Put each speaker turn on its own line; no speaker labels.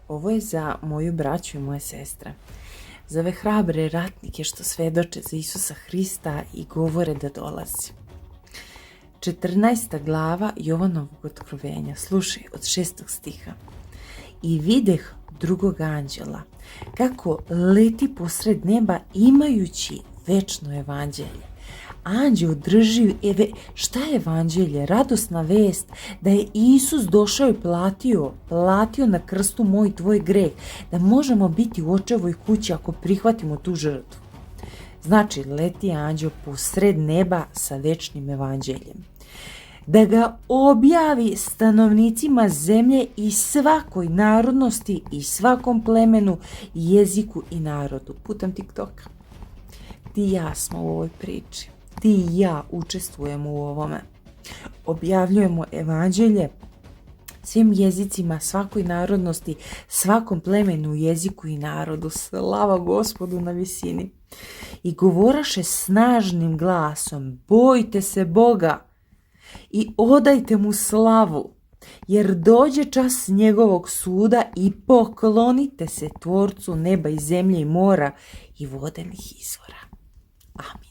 Ovo je za moju braću i moje sestre. Za ove hrabre ratnike što svedoče za Isusa Hrista i govore da dolazi. 14. glava Jovanovog otkrovenja. Slušaj od 6. stiha. I videh drugog anđela kako leti posred neba imajući večno evanđelje. Anđeo drži, šta je evanđelje? Radosna vest da je Isus došao i platio na krstu moj tvoj greh, da možemo biti u očevoj kući ako prihvatimo tu žrtvu. Znači, leti anđeo posred neba sa večnim evanđeljem. Da ga objavi stanovnicima zemlje i svakoj narodnosti i svakom plemenu, jeziku i narodu. Putem TikToka. Ti i ja smo u ovoj priči. Ti i ja učestvujemo u ovome. Objavljujemo evanđelje svim jezicima, svakoj narodnosti, svakom plemenu, jeziku i narodu. Slava Gospodu na visini. I govoraše snažnim glasom, bojte se Boga i odajte mu slavu, jer dođe čas njegovog suda i poklonite se Tvorcu neba i zemlje i mora i vodenih izvora. Amin.